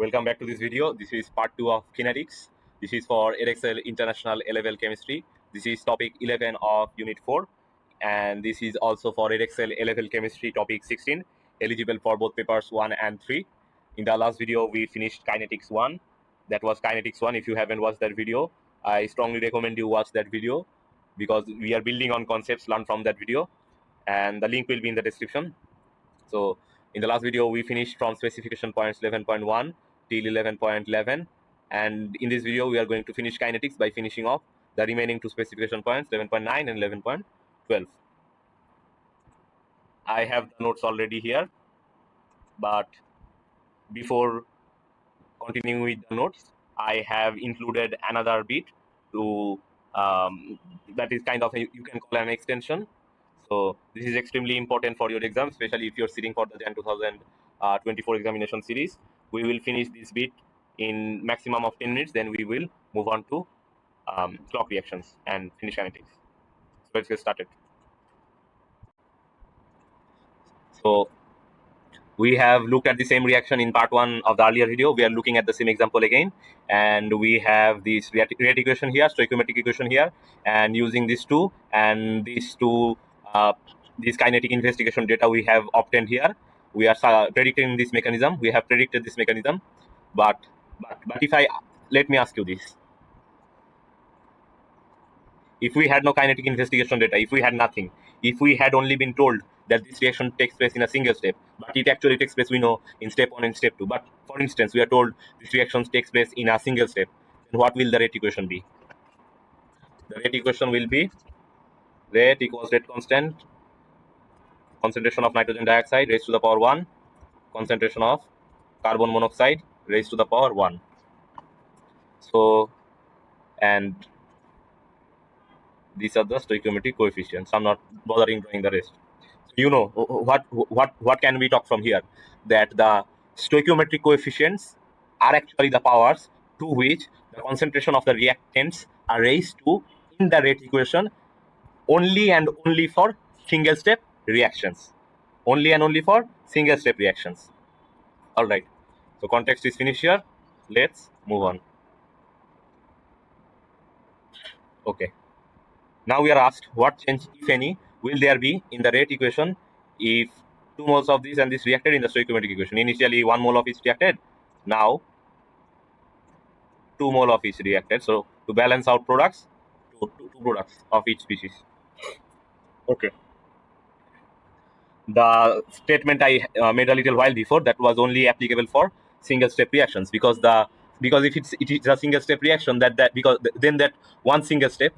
Welcome back to this video. This is part 2 of Kinetics. This is for Edexcel International A-Level Chemistry. This is topic 11 of Unit 4. And this is also for Edexcel A-Level Chemistry topic 16, eligible for both papers 1 and 3. In the last video, we finished Kinetics 1. That was Kinetics 1. If you haven't watched that video, I strongly recommend you watch that video because we are building on concepts learned from that video. And the link will be in the description. So in the last video, we finished from specification points 11.1 till 11.11. And in this video, we are going to finish kinetics by finishing off the remaining two specification points, 11.9 and 11.12. I have the notes already here, but before continuing with the notes, I have included another bit to that is kind of you can call an extension. So this is extremely important for your exam, especially if you're sitting for the Jan 2024 examination series. We will finish this bit in maximum of 10 minutes. Then we will move on to clock reactions and finish kinetics. So let's get started. So we have looked at the same reaction in part 1 of the earlier video. We are looking at the same example again, and we have this rate equation here, stoichiometric equation here, and using these two and these two this kinetic investigation data we have obtained here, we are predicting this mechanism. We have predicted this mechanism, but if I let me ask you this: if we had no kinetic investigation data, if we had nothing, if we had only been told that this reaction takes place in a single step, but it actually takes place, we know, in step 1 and step 2. But for instance, we are told this reaction takes place in a single step, then what will the rate equation be? The rate equation will be rate equals rate constant, concentration of nitrogen dioxide raised to the power 1, concentration of carbon monoxide raised to the power 1. So, and these are the stoichiometric coefficients. I'm not bothering drawing the rest. You know what can we talk from here? That the stoichiometric coefficients are actually the powers to which the concentration of the reactants are raised to in the rate equation only and only for single step reactions. Only and only for single step reactions. All right. So context is finished here. Let's move on. Okay. Now we are asked what change, if any, will there be in the rate equation if 2 moles of this and this reacted in the stoichiometric equation. Initially 1 mole of each reacted, now 2 mole of each reacted. So to balance out products, two products of each species. Okay. The statement I made a little while before, that was only applicable for single step reactions, because if it is a single step reaction, then that one single step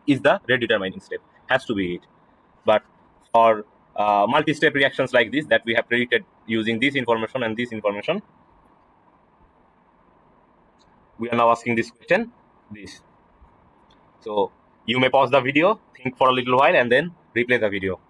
is the rate determining step, has to be it. But for multi-step reactions like this that we have predicted using this information and this information, we are now asking this question, this. So you may pause the video, think for a little while, and then replay the video.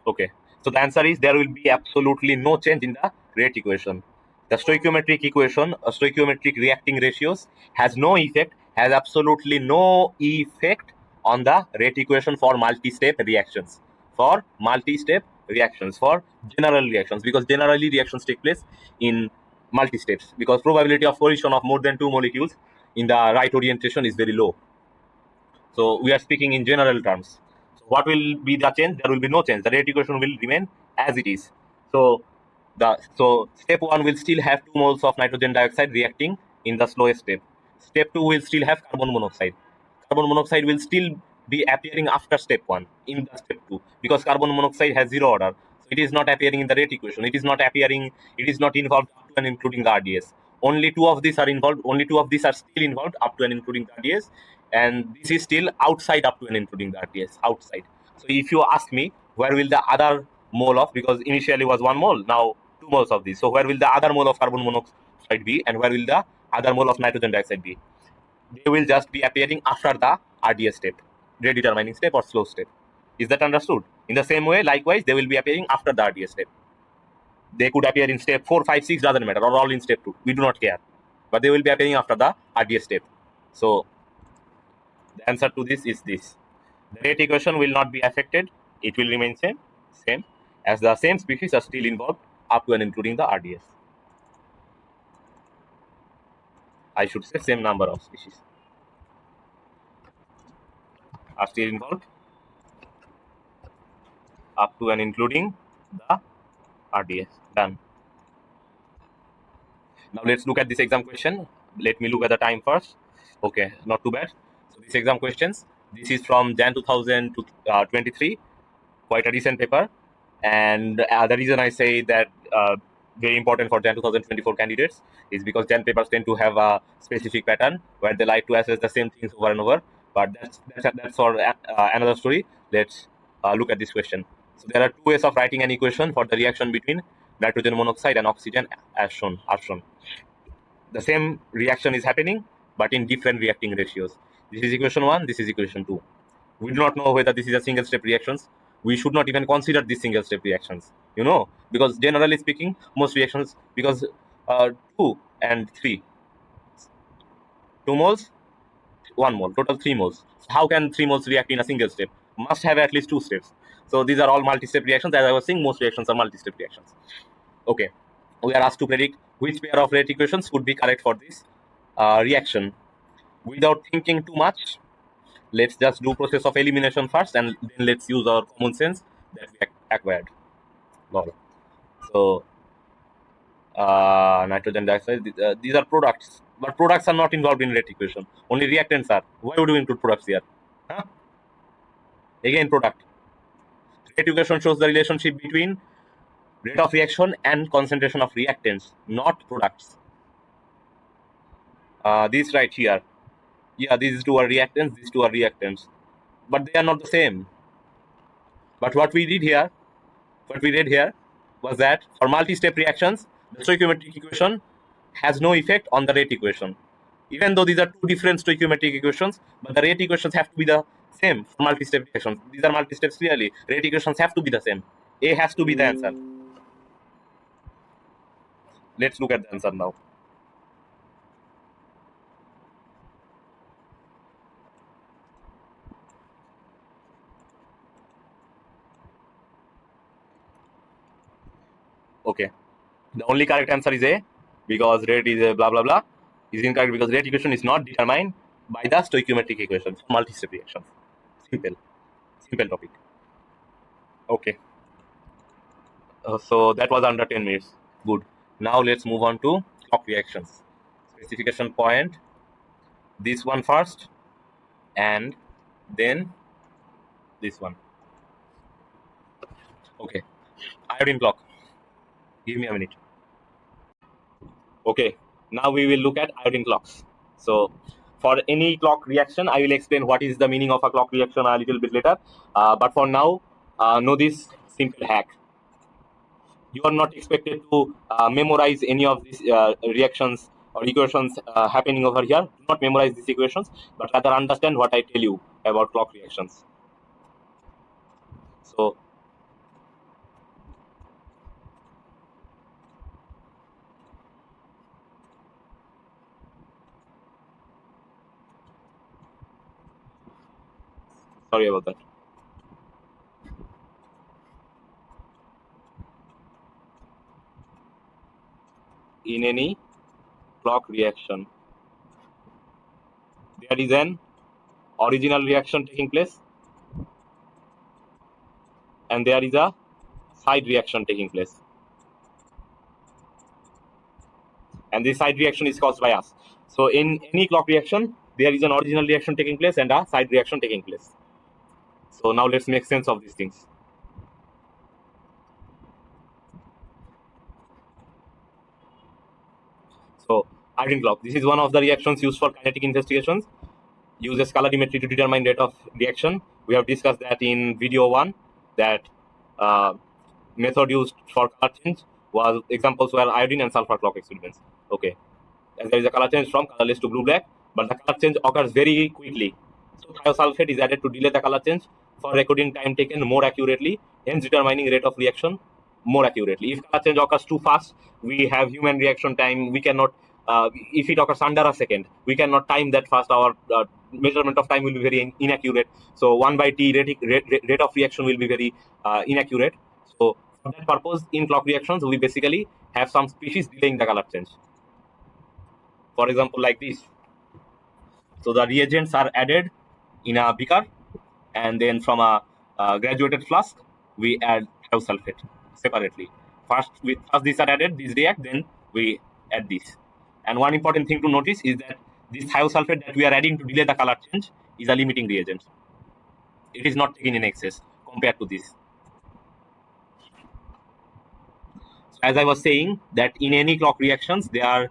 Okay. So the answer is there will be absolutely no change in the rate equation. The stoichiometric equation, stoichiometric reacting ratios, has no effect, has absolutely no effect on the rate equation for multi-step reactions. For multi-step reactions, for general reactions, because generally reactions take place in multi-steps, because probability of collision of more than 2 molecules in the right orientation is very low. So we are speaking in general terms. So what will be the change? There will be no change. The rate equation will remain as it is. So step 1 will still have 2 moles of nitrogen dioxide reacting in the slowest step. Step 2 will still have carbon monoxide. Carbon monoxide will still be appearing after step 1 in the step 2, because carbon monoxide has 0 order. So it is not appearing in the rate equation. It is not appearing. It is not involved up to and including the RDS. Only 2 of these are involved. Only 2 of these are still involved up to and including the RDS, and this is still outside up to and including the RDS, outside. So if you ask me, where will the other mole of, because initially was 1 mole, now 2 moles of this, so where will the other mole of carbon monoxide be, and where will the other mole of nitrogen dioxide be? They will just be appearing after the RDS step, rate determining step or slow step. Is that understood? In the same way, likewise, they will be appearing after the RDS step. They could appear in step 4, 5, 6, doesn't matter, or all in step 2. We do not care. But they will be appearing after the RDS step. So the answer to this is this. The rate equation will not be affected. It will remain same, as the same species are still involved up to and including the RDS. I should say same number of species are still involved up to and including the RDS. Done. Now let's look at this exam question. Let me look at the time first. Okay, not too bad. So this exam questions, this is from Jan 2023, quite a recent paper. And the reason I say that very important for Jan 2024 candidates is because Jan papers tend to have a specific pattern where they like to assess the same things over and over. But that's for another story. Let's look at this question. So there are two ways of writing an equation for the reaction between nitrogen monoxide and oxygen as shown. The same reaction is happening, but in different reacting ratios. This is equation 1, this is equation 2. We do not know whether this is a single step reactions. We should not even consider these single step reactions, because generally speaking, most reactions, because 2 and 3, 2 moles, 1 mole, total 3 moles. How can 3 moles react in a single step? Must have at least 2 steps. So these are all multi-step reactions. As I was saying, most reactions are multi-step reactions. Okay, we are asked to predict which pair of rate equations would be correct for this reaction. Without thinking too much, let's just do process of elimination first, and then let's use our common sense that we acquired. So nitrogen dioxide, these are products, but products are not involved in rate equation. Only reactants are. Why would we include products here? Huh? Again, product. Rate equation shows the relationship between rate of reaction and concentration of reactants, not products. This right here. Yeah, these two are reactants, these two are reactants. But they are not the same. But what we read here was that for multi-step reactions, the stoichiometric equation has no effect on the rate equation. Even though these are two different stoichiometric equations, but the rate equations have to be the same for multi-step reactions. These are multi-steps clearly. Rate equations have to be the same. A has to be the answer. Let's look at the answer now. Okay. The only correct answer is A, because rate is a blah blah blah. Is incorrect because rate equation is not determined by the stoichiometric equation for multi-step reactions. Simple topic. Okay. So that was under 10 minutes. Good. Now let's move on to clock reactions. Specification point. This one first, and then this one. Okay. Iodine clock. Give me a minute. Okay. Now we will look at iodine clocks. So for any clock reaction, I will explain what is the meaning of a clock reaction a little bit later. But for now, know this simple hack. You are not expected to memorize any of these reactions or equations happening over here. Do not memorize these equations, but rather understand what I tell you about clock reactions. So sorry about that. In any clock reaction, there is an original reaction taking place, and there is a side reaction taking place, and this side reaction is caused by us. So in any clock reaction, there is an original reaction taking place and a side reaction taking place. So now let's make sense of these things. So iodine clock, this is one of the reactions used for kinetic investigations. Uses calorimetry to determine rate of reaction. We have discussed that in video 1, that method used for color change was examples were iodine and sulfur clock experiments. Okay, as there is a color change from colorless to blue black, but the color change occurs very quickly. So thiosulfate is added to delay the color change for recording time taken more accurately, hence determining rate of reaction more accurately. If color change occurs too fast, we have human reaction time. We cannot, if it occurs under a second, we cannot time that fast. Our measurement of time will be very inaccurate. So 1/t rate of reaction will be very inaccurate. So for that purpose, in clock reactions, we basically have some species delaying the color change. For example, like this. So the reagents are added in a beaker, and then from a graduated flask, we add thiosulfate separately. First these are added, these react, then we add this. And one important thing to notice is that this thiosulfate that we are adding to delay the color change is a limiting reagent. It is not taken in excess compared to this. As I was saying, that in any clock reactions, there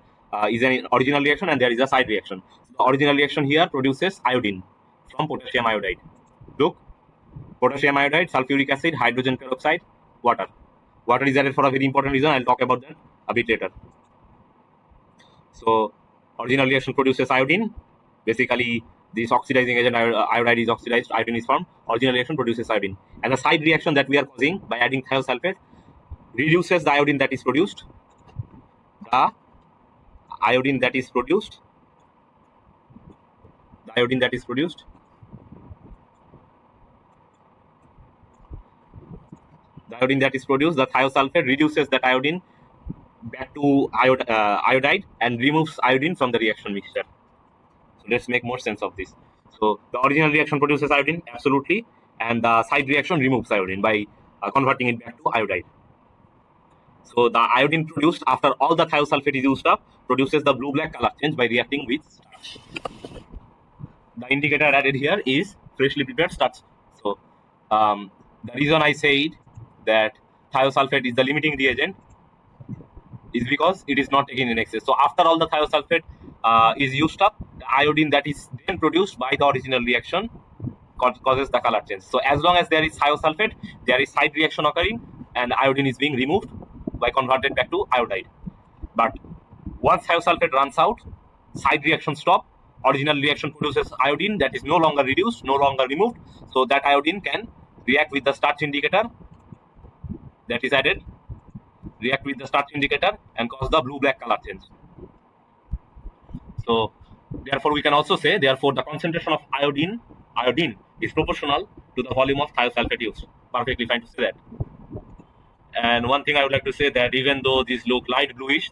is an original reaction and there is a side reaction. So the original reaction here produces iodine from potassium iodide. Look, potassium iodide, sulfuric acid, hydrogen peroxide, water. Water is added for a very important reason. I'll talk about that a bit later. So original reaction produces iodine. Basically, this oxidizing agent iodide is oxidized, iodine is formed. Original reaction produces iodine. And the side reaction that we are causing by adding thiosulfate reduces the iodine that is produced. The iodine that is produced. The iodine that is produced. The iodine that is produced, the thiosulfate reduces that iodine back to iodide and removes iodine from the reaction mixture. So let's make more sense of this. So the original reaction produces iodine, absolutely, and the side reaction removes iodine by converting it back to iodide. So the iodine produced after all the thiosulfate is used up produces the blue-black color change by reacting with starch. The indicator added here is freshly prepared starch. So the reason I said that thiosulfate is the limiting reagent is because it is not taken in excess. So after all the thiosulfate is used up, the iodine that is then produced by the original reaction causes the color change. So as long as there is thiosulfate, there is side reaction occurring and iodine is being removed by converted back to iodide. But once thiosulfate runs out, side reaction stop, original reaction produces iodine that is no longer reduced, no longer removed. So that iodine can react with the starch indicator that is added, react with the starch indicator and cause the blue-black color change. So therefore we can also say, therefore the concentration of iodine is proportional to the volume of thiosulfate used. Perfectly fine to say that. And one thing I would like to say that even though these look light bluish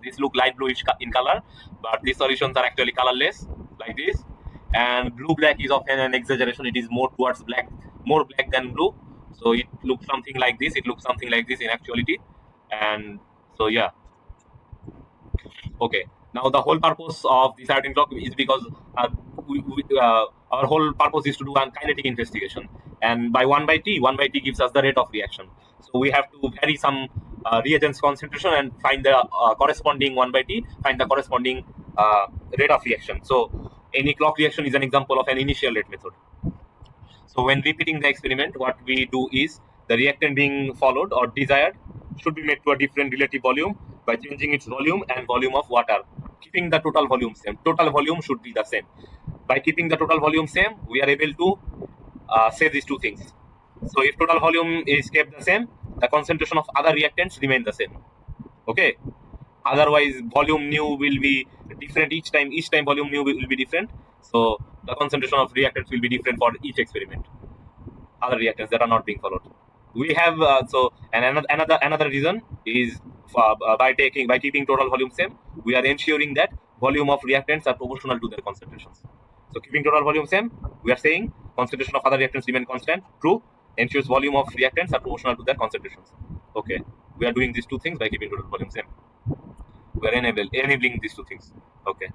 in color, but these solutions are actually colorless like this. And blue-black is often an exaggeration. It is more towards black, more black than blue. So it looks something like this. It looks something like this in actuality. And so yeah. Okay. Now the whole purpose of this iodine clock is because our whole purpose is to do a kinetic investigation, and by 1/t gives us the rate of reaction. So we have to vary some reagents concentration and find the corresponding 1/t, find the corresponding rate of reaction. So any clock reaction is an example of an initial rate method. So when repeating the experiment, what we do is the reactant being followed or desired should be made to a different relative volume by changing its volume and volume of water, keeping the total volume same. Total volume should be the same. By keeping the total volume same, we are able to say these two things. So if total volume is kept the same, the concentration of other reactants remain the same. Okay. Otherwise, volume nu will be different each time. Each time volume nu will be different. So the concentration of reactants will be different for each experiment. Other reactants that are not being followed. We have and another reason is by keeping total volume same, we are ensuring that volume of reactants are proportional to their concentrations. So keeping total volume same, we are saying concentration of other reactants remain constant. True. Ensures volume of reactants are proportional to their concentrations. Okay. We are doing these two things by keeping total volume same. We are enabling these two things. Okay.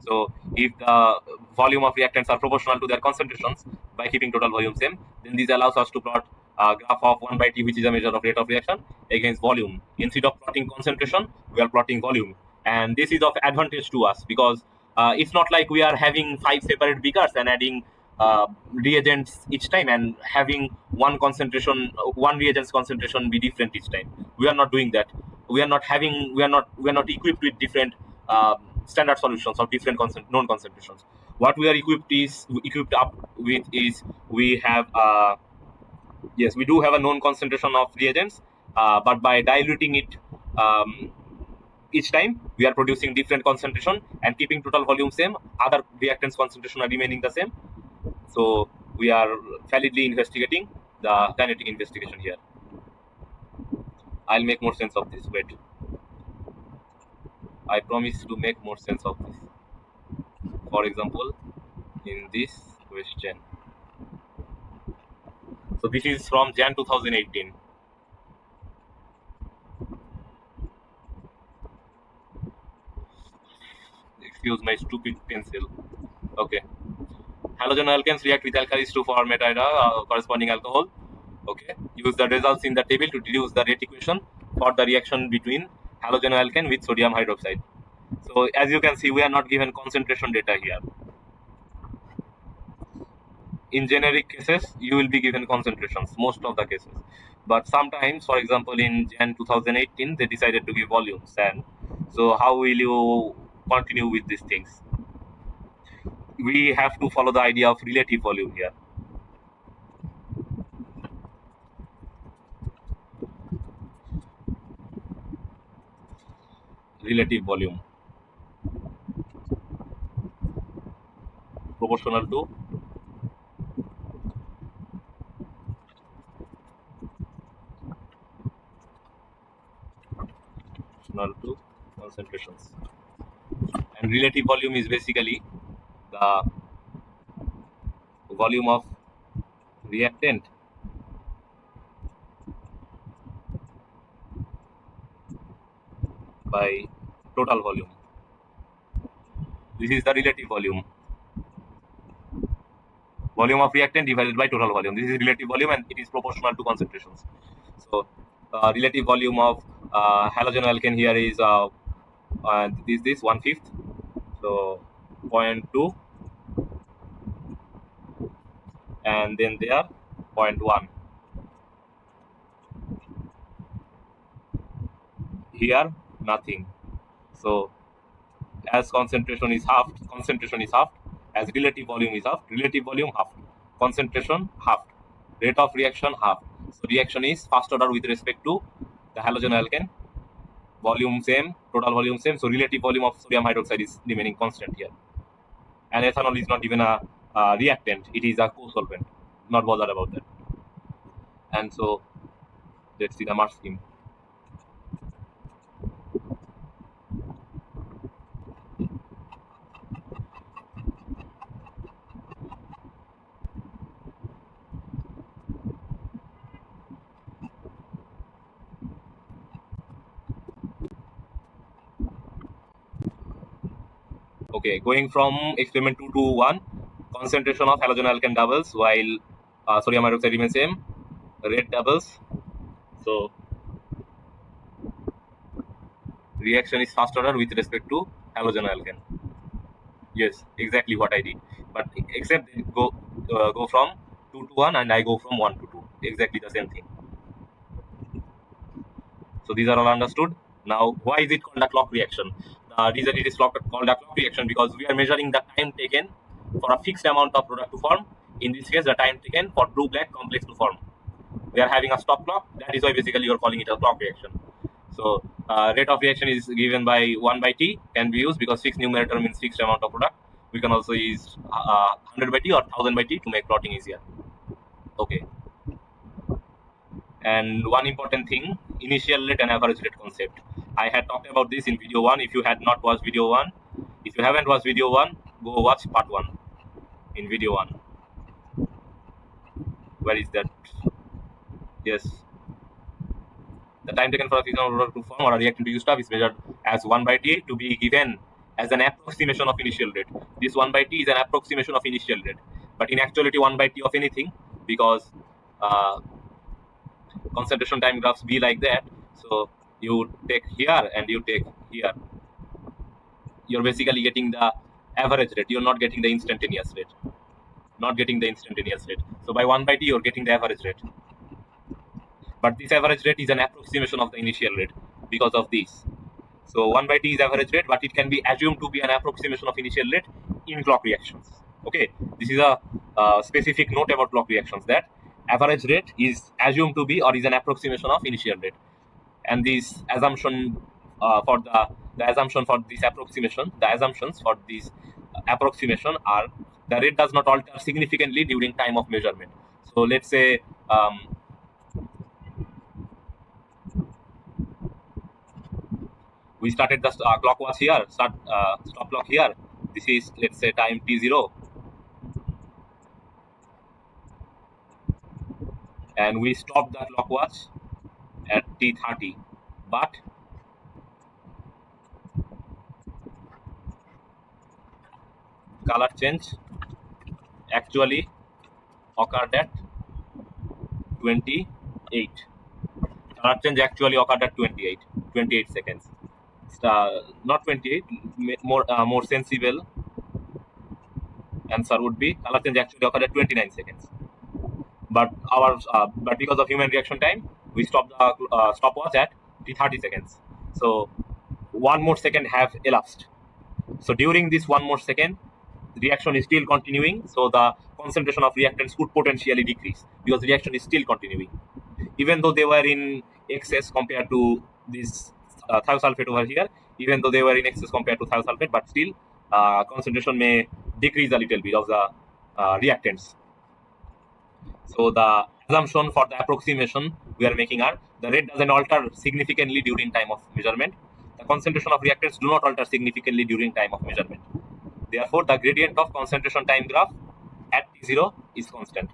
So if the volume of reactants are proportional to their concentrations by keeping total volume same, then this allows us to plot a graph of 1/t, which is a measure of rate of reaction, against volume. Instead of plotting concentration, we are plotting volume. And this is of advantage to us because it's not like we are having 5 separate beakers and adding reagents each time and having one reagent's concentration be different each time. We are not doing that. We are not equipped with different standard solutions of different known concentrations. What we are equipped up with is we have yes, we do have a known concentration of reagents, but by diluting it each time, we are producing different concentration and keeping total volume same. Other reactants concentration are remaining the same. So we are validly investigating the kinetic investigation here. I'll make more sense of this. Wait. I promise to make more sense of this. For example, in this question. So this is from Jan 2018. Excuse my stupid pencil. Okay. Halogen alkanes react with alkalis to form corresponding alcohol. Okay. Use the results in the table to deduce the rate equation for the reaction between halogen alkane with sodium hydroxide. So as you can see, we are not given concentration data here. In generic cases, you will be given concentrations, most of the cases. But sometimes, for example, in Jan 2018, they decided to give volumes. And so how will you continue with these things? We have to follow the idea of relative volume here. Relative volume proportional to concentrations. And relative volume is basically the volume of reactant by total volume. This is the relative volume. Volume of reactant divided by total volume. This is relative volume and it is proportional to concentrations. So relative volume of halogen alkane here is this 1/5. So 0.2 and then there 0.1. Here nothing. So as concentration is half, concentration is half. As relative volume is half, relative volume half. Concentration half. Rate of reaction half. So reaction is first order with respect to the halogen alkane. Volume same, total volume same. So relative volume of sodium hydroxide is remaining constant here. And ethanol is not even a reactant; it is a co-solvent. Not bothered about that. And so let's see the mass scheme. Okay, going from experiment 2 to 1, concentration of halogen alkane doubles while sodium hydroxide remains same, rate doubles. So reaction is fast order with respect to halogen alkane. Yes, exactly what I did. But except go from 2 to 1 and I go from 1 to 2. Exactly the same thing. So these are all understood. Now, why is it called a clock reaction? The reason it is called a clock reaction because we are measuring the time taken for a fixed amount of product to form. In this case, the time taken for blue-black complex to form. We are having a stop clock. That is why basically you are calling it a clock reaction. So rate of reaction is given by 1 by T, can be used because fixed numerator means fixed amount of product. We can also use 100 by T or 1000 by T to make plotting easier. Okay. And one important thing, initial rate and average rate concept. I had talked about this in video 1. If you had not watched video 1, if you haven't watched video 1, go watch part 1 in video 1. Where is that? Yes. The time taken for a physical product to form or a reactant to use stuff is measured as 1 by T to be given as an approximation of initial rate. This 1 by T is an approximation of initial rate. But in actuality, 1 by T of anything because concentration time graphs be like that. So you take here and you take here. You're basically getting the average rate. You're not getting the instantaneous rate. Not getting the instantaneous rate. So by 1 by T, you're getting the average rate. But this average rate is an approximation of the initial rate because of this. So 1 by T is average rate, but it can be assumed to be an approximation of initial rate in clock reactions. Okay, this is a specific note about clock reactions that average rate is assumed to be or is an approximation of initial rate. And this assumption for the assumption for this approximation, the assumptions for this approximation are the rate does not alter significantly during time of measurement. So let's say We started the clock watch here, stop clock here. This is, let's say, time t0, and we stop the clock watch at t30. But color change actually occurred at 28. Color change actually occurred at 28 seconds. Not 28, more sensible answer would be color change actually occurred at 29 seconds. But because of human reaction time, we stop the stopwatch at 30 seconds. So one more second have elapsed. So during this one more second, the reaction is still continuing. So the concentration of reactants could potentially decrease because the reaction is still continuing, even though they were in excess compared to this thiosulfate over here. Even though they were in excess compared to thiosulfate, but still concentration may decrease a little bit of the reactants. So the assumption for the approximation we are making are the rate doesn't alter significantly during time of measurement. The concentration of reactants do not alter significantly during time of measurement. Therefore, the gradient of concentration time graph at T0 is constant.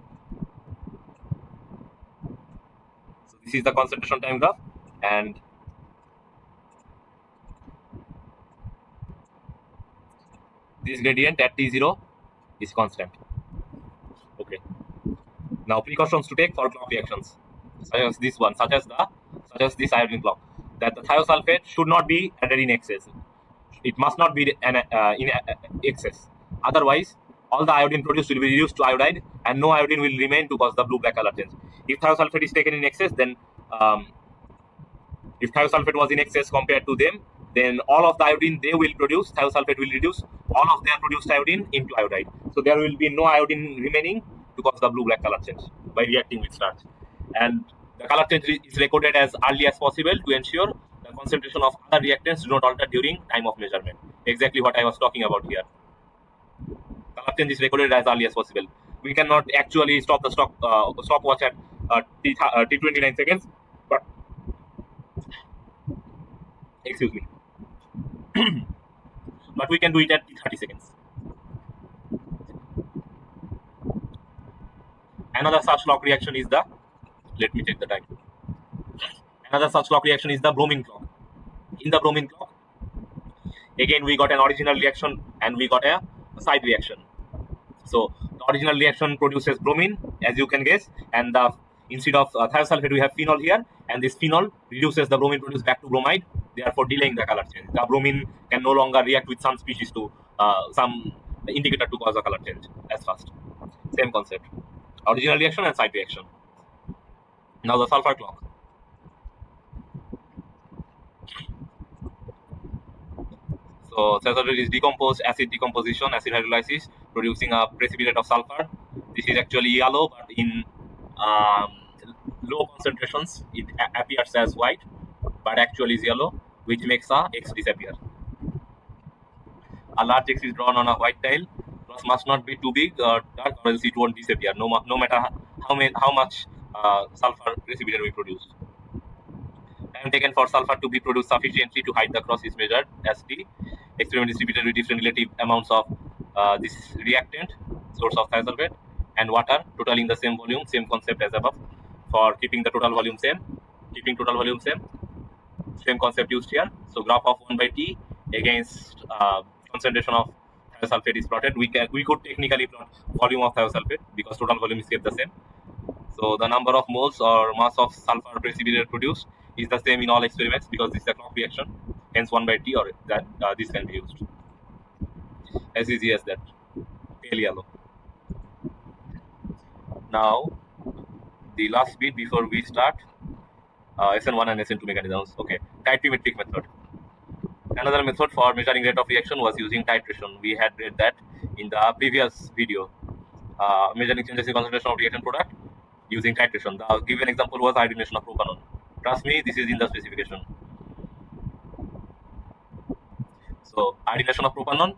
So this is the concentration time graph, and this gradient at T0 is constant. Okay. Now precautions to take for clock reactions, such as this one, such as this iodine clock, that the thiosulfate should not be added in excess. It must not be in excess. Otherwise, all the iodine produced will be reduced to iodide, and no iodine will remain to cause the blue-black color change. If thiosulfate is taken in excess, then if thiosulfate was in excess compared to them, then all of the iodine they will produce, thiosulfate will reduce all of their produced iodine into iodide. So there will be no iodine remaining to cause the blue-black color change by reacting with starch. And the color change is recorded as early as possible to ensure the concentration of other reactants do not alter during time of measurement. Exactly what I was talking about here. Color change is recorded as early as possible. We cannot actually stop the stopwatch at T29 seconds, but excuse me, but we can do it at 30 seconds. Another such clock reaction is the, let me take the time. Another such clock reaction is the bromine clock. In the bromine clock, again we got an original reaction and we got a side reaction. So the original reaction produces bromine, as you can guess, and instead of thiosulfate we have phenol here, and this phenol reduces the bromine produced back to bromide, therefore delaying the color change. The bromine can no longer react with some species to some indicator to cause a color change as fast. Same concept. Original reaction and side reaction. Now the sulfur clock. So sulfur is decomposed, acid decomposition, acid hydrolysis, producing a precipitate of sulfur. This is actually yellow, but in low concentrations it appears as white, but actually is yellow, which makes a X disappear. A large X is drawn on a white tile. Cross must not be too big or dark, or else it won't disappear, no matter how much sulfur precipitate we produce. Time taken for sulfur to be produced sufficiently to hide the cross is measured as T. Experiment is repeated with different relative amounts of this reactant, source of thiosulfate, and water, totaling the same volume, same concept as above. For keeping the total volume same, same concept used here. So graph of 1 by T against concentration of thiosulfate is plotted. We could technically plot volume of thiosulfate because total volume is kept the same. So the number of moles or mass of sulfur precipitate produced is the same in all experiments because this is a clock reaction. Hence 1 by T, or that this can be used. As easy as that. Pale yellow. Now the last bit before we start, Sn1 and Sn2 mechanisms. Okay, titiometric method. Another method for measuring rate of reaction was using titration. We had read that in the previous video. Measuring changes in concentration of reaction product using titration. The given example was iodination of propanone. Trust me, this is in the specification. So iodination of propanone,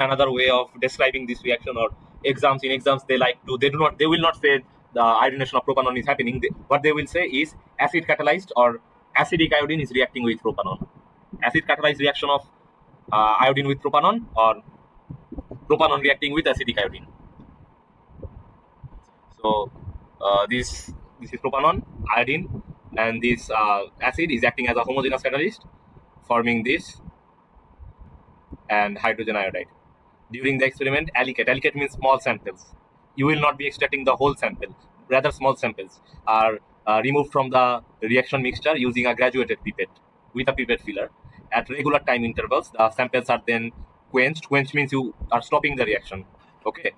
another way of describing this reaction, or exams they will not say the iodination of propanone is happening. What they will say is acid catalyzed or acidic iodine is reacting with propanone. acid catalyzed reaction of iodine with propanone, or propanone reacting with acidic iodine. So this is propanone, iodine, and this acid is acting as a homogeneous catalyst, forming this and hydrogen iodide. During the experiment, alicate means small samples. You will not be extracting the whole sample. Rather, small samples are removed from the reaction mixture using a graduated pipette with a pipette filler. At regular time intervals, the samples are then quenched. Quenched means you are stopping the reaction. Okay.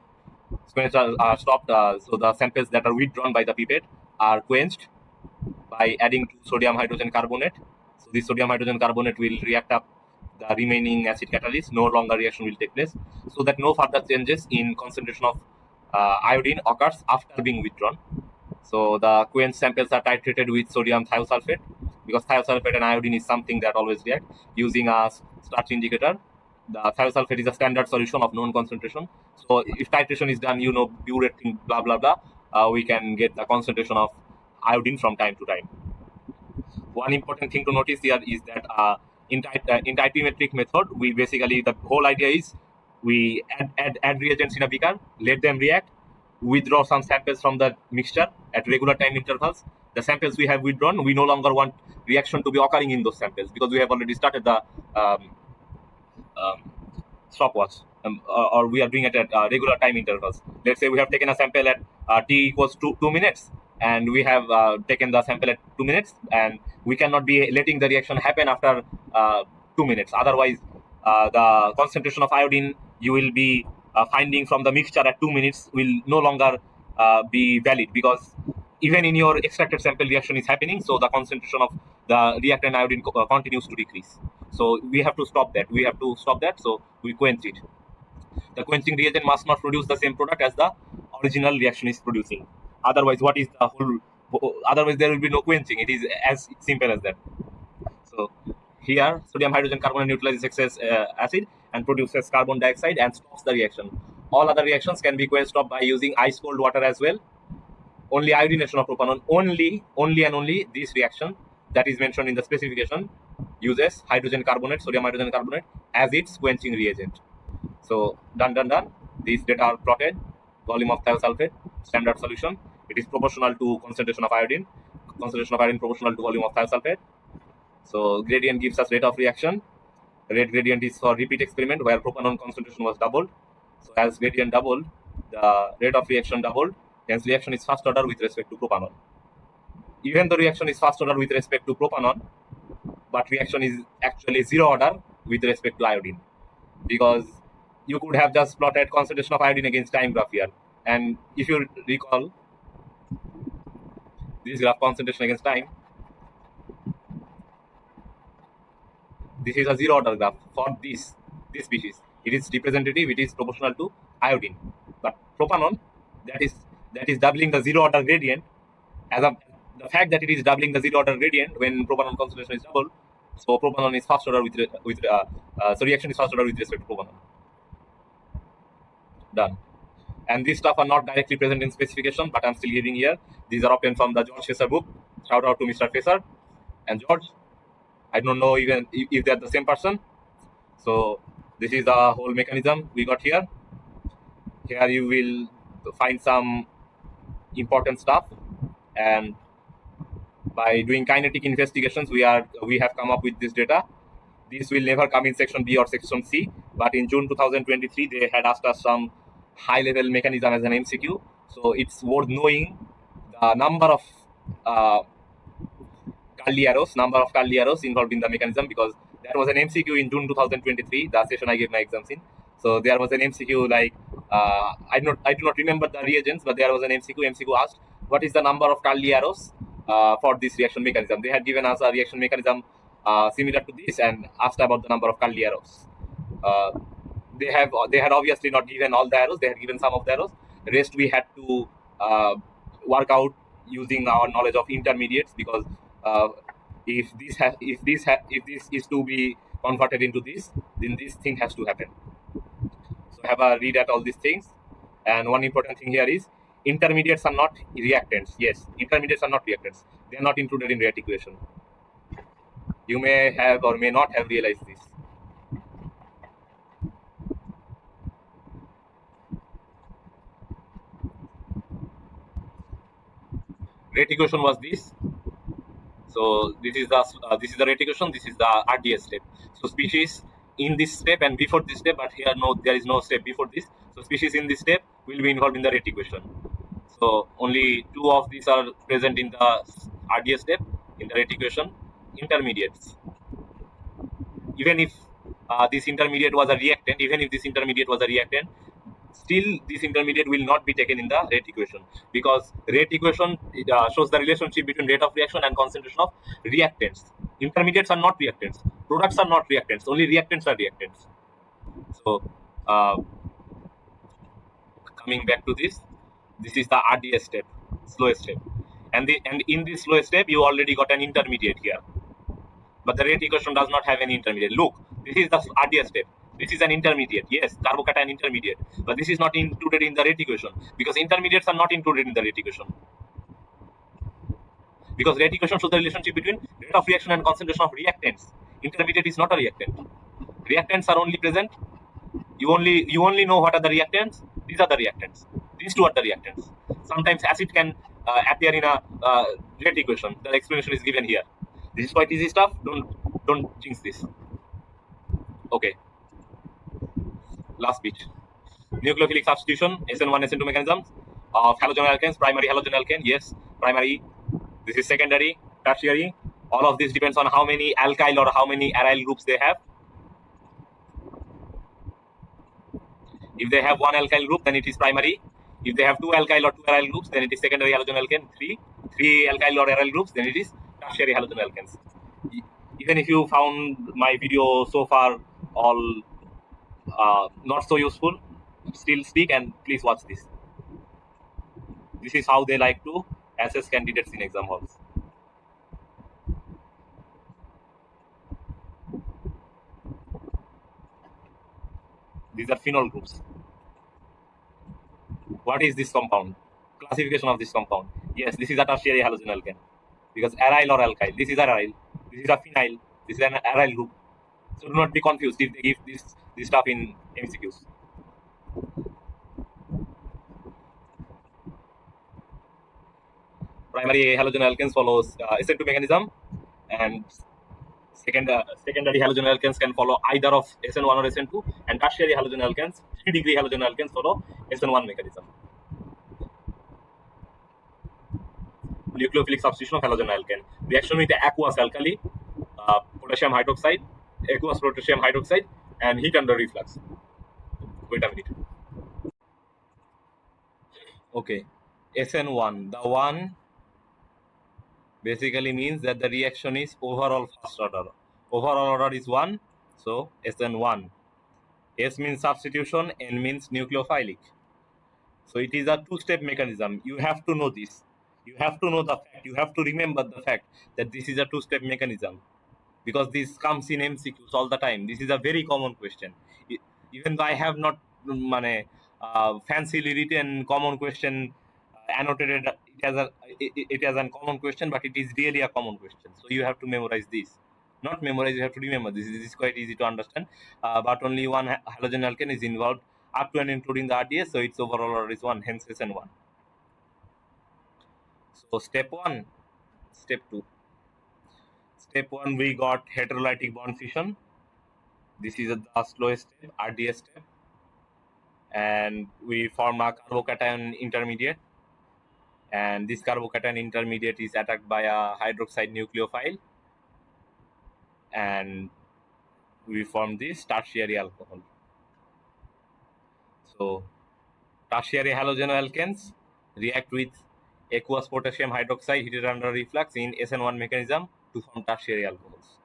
Quenched are stopped. So the samples that are withdrawn by the pipette are quenched by adding to sodium hydrogen carbonate. So this sodium hydrogen carbonate will react up the remaining acid catalyst. No longer reaction will take place, so that no further changes in concentration of iodine occurs after being withdrawn. So the quenched samples are titrated with sodium thiosulfate, because thiosulfate and iodine is something that always react, using a starch indicator. The thiosulfate is a standard solution of known concentration. So if titration is done, burette, blah blah blah, we can get the concentration of iodine from time to time. One important thing to notice here is that in titiometric method, we basically, the whole idea is we add reagents in a beaker, let them react, withdraw some samples from the mixture at regular time intervals. The samples we have withdrawn, we no longer want reaction to be occurring in those samples, because we have already started the stopwatch, or we are doing it at regular time intervals. Let's say we have taken a sample at t equals 2 minutes, and we have taken the sample at 2 minutes, and we cannot be letting the reaction happen after 2 minutes. Otherwise, the concentration of iodine you will be finding from the mixture at 2 minutes will no longer be valid, because even in your extracted sample, reaction is happening, so the concentration of the reactant iodine continues to decrease. So we have to stop that. So we quench it. The quenching reagent must not produce the same product as the original reaction is producing. Otherwise, otherwise there will be no quenching. It is as simple as that. So here, sodium hydrogen carbonate neutralizes excess acid and produces carbon dioxide and stops the reaction. All other reactions can be quenched off by using ice cold water as well. Only iodination of propanone, only this reaction that is mentioned in the specification uses hydrogen carbonate, sodium hydrogen carbonate as its quenching reagent. So done. These data are plotted. Volume of thiosulfate, standard solution. It is proportional to concentration of iodine. Concentration of iodine proportional to volume of thiosulfate. So gradient gives us rate of reaction. Rate gradient is for repeat experiment where propanone concentration was doubled. So as gradient doubled, the rate of reaction doubled. Hence reaction is first order with respect to propanone. Even though reaction is first order with respect to propanone, but reaction is actually zero order with respect to iodine, because you could have just plotted concentration of iodine against time graph here. And if you recall, this graph concentration against time, this is a zero order graph for this species. It is representative, it is proportional to iodine. But propanone, that is doubling the zero order gradient. The fact that it is doubling the zero order gradient when propanone concentration is doubled, so propanone is first order so reaction is first order with respect to propanone. Done. And these stuff are not directly present in specification, but I'm still giving here. These are obtained from the George Fesser book. Shout out to Mr. Fesser and George. I don't know even if they're the same person. So this is the whole mechanism we got here. Here you will find some important stuff, and by doing kinetic investigations, we have come up with this data. This will never come in section B or section C, but in June 2023, they had asked us some high-level mechanism as an MCQ. So it's worth knowing the number of curly arrows involved in the mechanism, because that was an MCQ in June 2023, the session I gave my exams in. So there was an MCQ like, I do not remember the reagents, but there was an MCQ. MCQ asked, what is the number of curly arrows for this reaction mechanism? They had given us a reaction mechanism similar to this and asked about the number of curly arrows. They had obviously not given all the arrows. They had given some of the arrows. The rest we had to work out using our knowledge of intermediates, because if this is to be converted into this, then this thing has to happen. So have a read at all these things. And one important thing here is intermediates are not reactants. Yes, intermediates are not reactants. They are not included in rate equation. You may have or may not have realized this. Rate equation was this. So this is the rate equation. This is the RDS step. So species in this step and before this step, but here no, there is no step before this. So species in this step will be involved in the rate equation. So only two of these are present in the RDS step in the rate equation. Intermediates. Even if this intermediate was a reactant, even if this intermediate was a reactant, still this intermediate will not be taken in the rate equation, because rate equation shows the relationship between rate of reaction and concentration of reactants. Intermediates are not reactants, products are not reactants, only reactants are reactants. So uh, coming back to this is the RDS step, slowest step, and in this slowest step you already got an intermediate here, but the rate equation does not have any intermediate. Look, this is the RDS step. This is an intermediate. Yes, carbocation intermediate, but this is not included in the rate equation because intermediates are not included in the rate equation. Because rate equation shows the relationship between rate of reaction and concentration of reactants. Intermediate is not a reactant. Reactants are only present. You only know what are the reactants. These are the reactants. These two are the reactants. Sometimes acid can appear in a rate equation. The explanation is given here. This is quite easy stuff. Don't jinx this. Okay. Last bit. Nucleophilic substitution, Sn1, Sn2 mechanisms of halogen primary halogen alkane, yes, primary. This is secondary, tertiary. All of this depends on how many alkyl or how many aryl groups they have. If they have one alkyl group, then it is primary. If they have two alkyl or two aryl groups, then it is secondary halogen alkane. Three alkyl or aryl groups, then it is tertiary halogen alkanes. Even if you found my video so far all not so useful, still speak and please watch this. This is how they like to assess candidates in exam halls. These are phenol groups. What is this compound? Classification of this compound. Yes, this is a tertiary halogen alkane because aryl or alkyl. This is aryl. This is a phenyl. This is an aryl group. So do not be confused if they give this stuff in MCQs. Primary halogen alkanes follows Sn2 mechanism, and secondary halogen alkanes can follow either of Sn1 or Sn2, and tertiary halogen alkanes, 3-degree halogen alkanes follow Sn1 mechanism. Nucleophilic substitution of halogen alkane. Reaction with aqueous alkali, potassium hydroxide, aqueous potassium hydroxide, and heat under reflux. Wait a minute. Okay, Sn1. The one basically means that the reaction is overall first order. Overall order is 1, so Sn1. S means substitution, N means nucleophilic. So it is a two-step mechanism. You have to know this. You have to know the fact. You have to remember the fact that this is a two-step mechanism, because this comes in MCQs all the time. This is a very common question. Even though I have not fancily written common question, annotated it as a common question, but it is really a common question. So you have to memorize this. Not memorize, you have to remember this. This is quite easy to understand. But only one halogen alkane is involved up to and including the RDS, so its overall order is 1, hence Sn1. So step 1, step 2. Step 1, we got heterolytic bond fission. This is the slowest step, RDS step, and we form a carbocation intermediate, and this carbocation intermediate is attacked by a hydroxide nucleophile, and we form this tertiary alcohol. So tertiary halogen react with aqueous potassium hydroxide heated under reflux in Sn1 mechanism to form tertiary alcohols.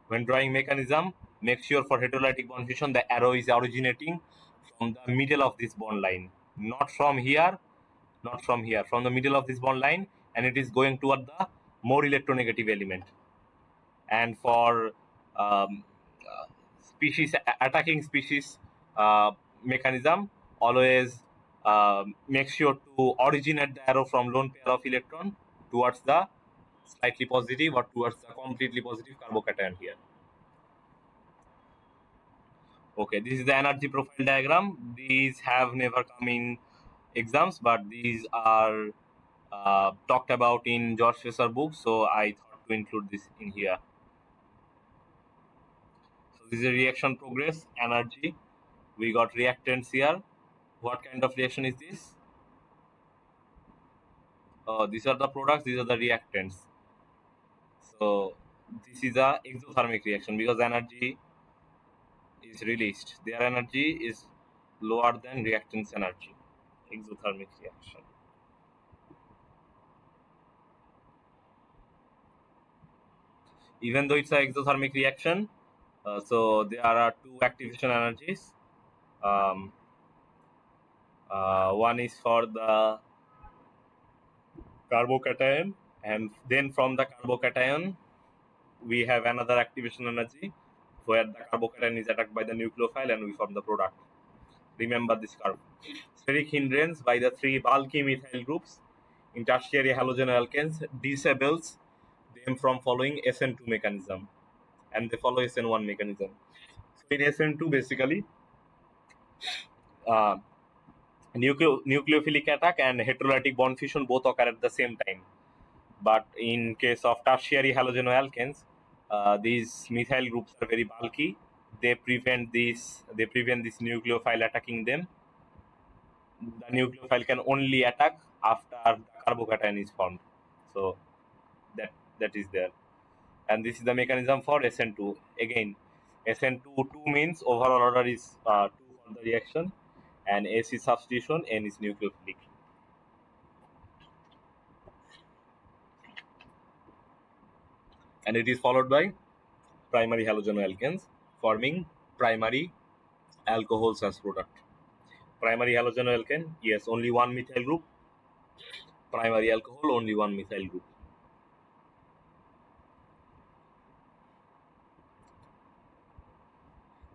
When drawing mechanism, make sure for heterolytic bond fission the arrow is originating from the middle of this bond line, not from here, not from here, from the middle of this bond line, and it is going toward the more electronegative element. And for species attacking species mechanism, always make sure to originate the arrow from lone pair of electron towards the slightly positive or towards the completely positive carbocation here. Okay, this is the energy profile diagram. These have never come in exams, but these are talked about in George Fisher books, so I thought to include this in here. So this is a reaction progress, energy. We got reactants here. What kind of reaction is this? These are the products, these are the reactants. So this is a exothermic reaction because energy is released. Their energy is lower than reactants energy. Exothermic reaction. Even though it's an exothermic reaction, so there are two activation energies. Um, one is for the carbocation, and then from the carbocation we have another activation energy where the carbocation is attacked by the nucleophile and we form the product. Remember this curve. Steric hindrance by the three bulky methyl groups in tertiary halogenalkanes disables them from following Sn2 mechanism, and they follow Sn1 mechanism. So in Sn2 basically uh, nucleophilic attack and heterolytic bond fusion both occur at the same time. But in case of tertiary halogenalkanes, these methyl groups are very bulky. They prevent this nucleophile attacking them. The nucleophile can only attack after the carbocation is formed. So that is there. And this is the mechanism for Sn2. Again, Sn2 2 means overall order is 2 for the reaction, and S is substitution, N is nucleophilic. And it is followed by primary halogenalkanes forming primary alcohols as product. Primary halogenalkane, yes, only one methyl group. Primary alcohol, only one methyl group.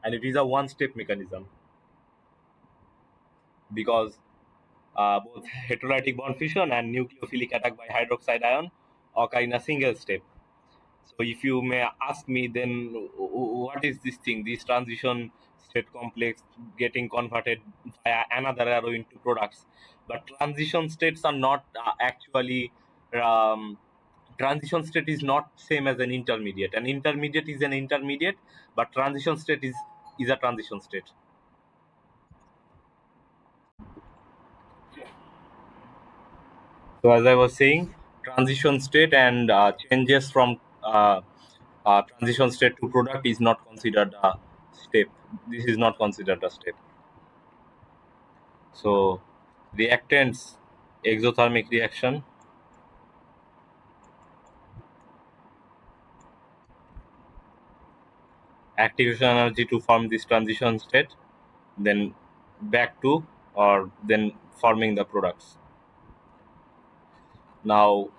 And it is a one-step mechanism because both heterolytic bond fission and nucleophilic attack by hydroxide ion occur in a single step. So if you may ask me, then what is this thing? This transition state complex getting converted via another arrow into products. But transition states are not actually um, transition state is not same as an intermediate. An intermediate is an intermediate, but transition state is a transition state. So as I was saying, transition state and changes from transition state to product is not considered a step. This is not considered a step. So reactants, exothermic reaction, activation energy to form this transition state, then back to or then forming the products. Now,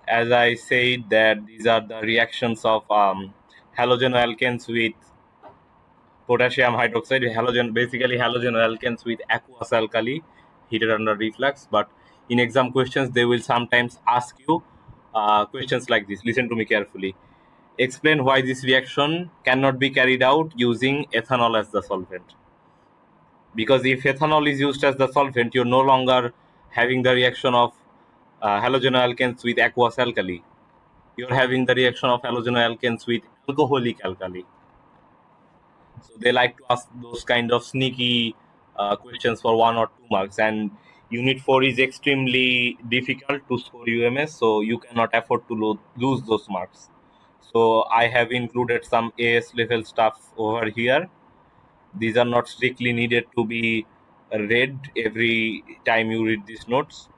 as I said that these are the reactions of halogen with potassium hydroxide, basically halogen with aqueous alkali heated under reflux. But in exam questions, they will sometimes ask you questions like this. Listen to me carefully. Explain why this reaction cannot be carried out using ethanol as the solvent. Because if ethanol is used as the solvent, you're no longer having the reaction of halogen with aqueous alkali. You're having the reaction of halogen with alcoholic alkali. So they like to ask those kind of sneaky questions for 1 or 2 marks. And Unit 4 is extremely difficult to score UMS, so you cannot afford to lose those marks. So I have included some AS level stuff over here. These are not strictly needed to be read every time you read these notes.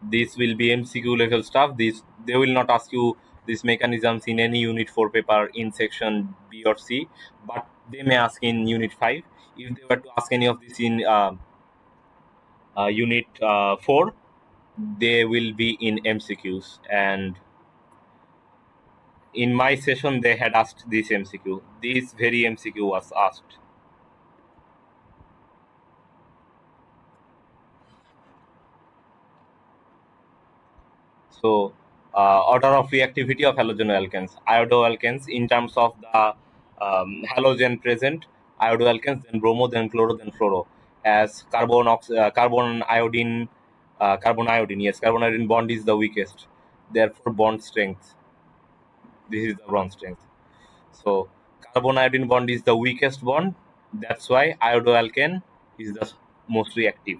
This will be MCQ level stuff. This they will not ask you these mechanisms in any Unit 4 paper in section B or C, but they may ask in Unit 5. If they were to ask any of this in Unit 4, they will be in MCQs. And in my session, they had asked this MCQ. This very MCQ was asked. So order of reactivity of halogenalkanes. Iodoalkanes in terms of the halogen present, iodoalkanes, then bromo, then chloro, then fluoro. As carbon iodine, carbon iodine, yes, carbon iodine bond is the weakest. Therefore, bond strength. This is the bond strength. So, carbon iodine bond is the weakest bond. That's why iodoalkane is the most reactive,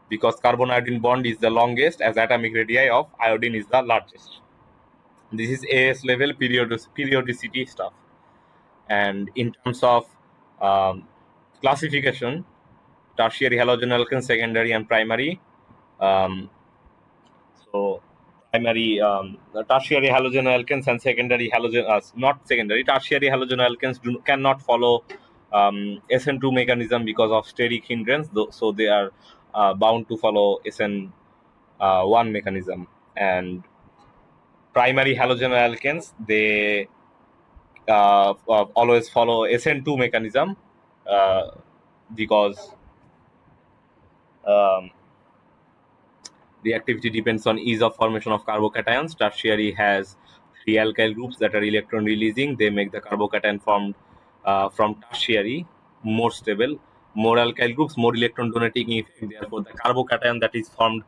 because carbon iodine bond is the longest as atomic radii of iodine is the largest. This is AS level periodicity stuff. And in terms of um, classification, tertiary halogen alkanes, secondary and primary. Um, so primary, the tertiary halogen alkanes and secondary halogen, not secondary, tertiary halogen alkanes cannot follow Sn2 mechanism because of steric hindrance, so they are bound to follow Sn1 mechanism. And primary halogen alkanes, they always follow Sn2 mechanism, uh, because um, the activity depends on ease of formation of carbocations. Tertiary has three alkyl groups that are electron releasing. They make the carbocation formed from tertiary more stable. More alkyl groups, more electron donating effect. Therefore, the carbocation that is formed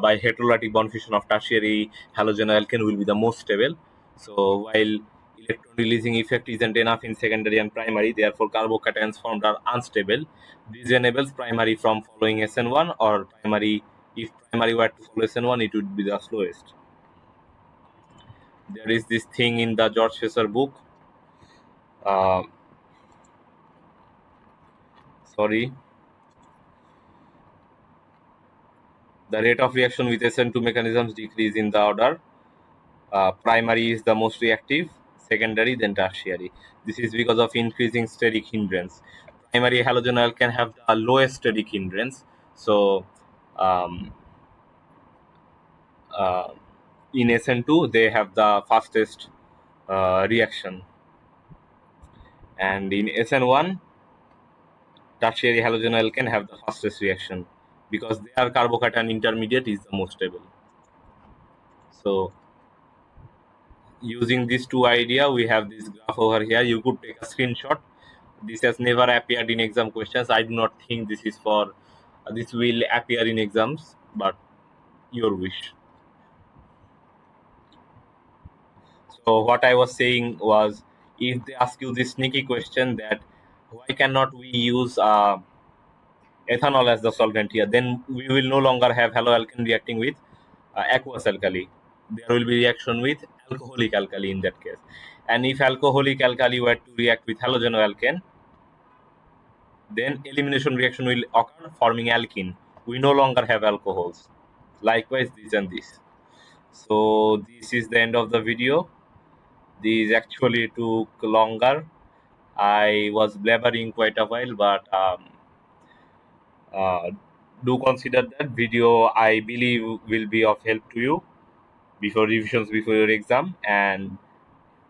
by heterolytic bond fusion of tertiary halogen alkane will be the most stable. So while electron releasing effect isn't enough in secondary and primary, therefore carbocations formed are unstable. This enables primary from following Sn1, or primary, if primary were to follow Sn1, it would be the slowest. There is this thing in the George Fisher book. Uh, sorry. The rate of reaction with Sn2 mechanisms decrease in the order. Primary is the most reactive, secondary, then tertiary. This is because of increasing steric hindrance. Primary halogen alkane have the lowest steric hindrance. So, um, uh, in Sn2, they have the fastest reaction. And in Sn1, tertiary halogen alkane have the fastest reaction because their carbocation intermediate is the most stable. So, using these two idea, we have this graph over here. You could take a screenshot. This has never appeared in exam questions. I do not think this is for this will appear in exams, but your wish. So what I was saying was, if they ask you this sneaky question that why cannot we use ethanol as the solvent here, then we will no longer have haloalkane reacting with aqueous alkali. There will be reaction with alcoholic alkali in that case. And if alcoholic alkali were to react with halogenoalkane, then elimination reaction will occur, forming alkene. We no longer have alcohols. Likewise, this and this. So this is the end of the video. This actually took longer. I was blabbering quite a while, but uh, do consider that video, I believe, will be of help to you before revisions, before your exam. And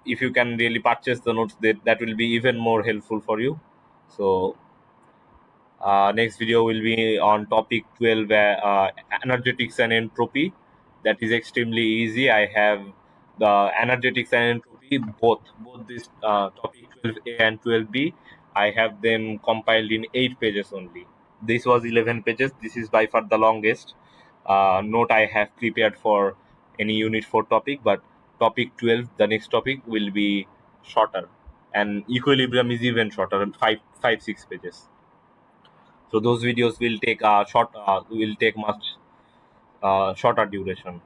if you can really purchase the notes, that will be even more helpful for you. So next video will be on topic 12, energetics and entropy. That is extremely easy. I have the energetics and entropy, both this topic 12a and 12b. I have them compiled in 8 pages only. This was 11 pages. This is by far the longest note I have prepared for any unit 4 topic. But topic 12, the next topic, will be shorter, and equilibrium is even shorter, 6 pages. So those videos will take will take much shorter duration.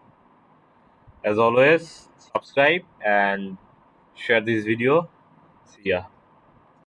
As always, subscribe and share this video. See ya.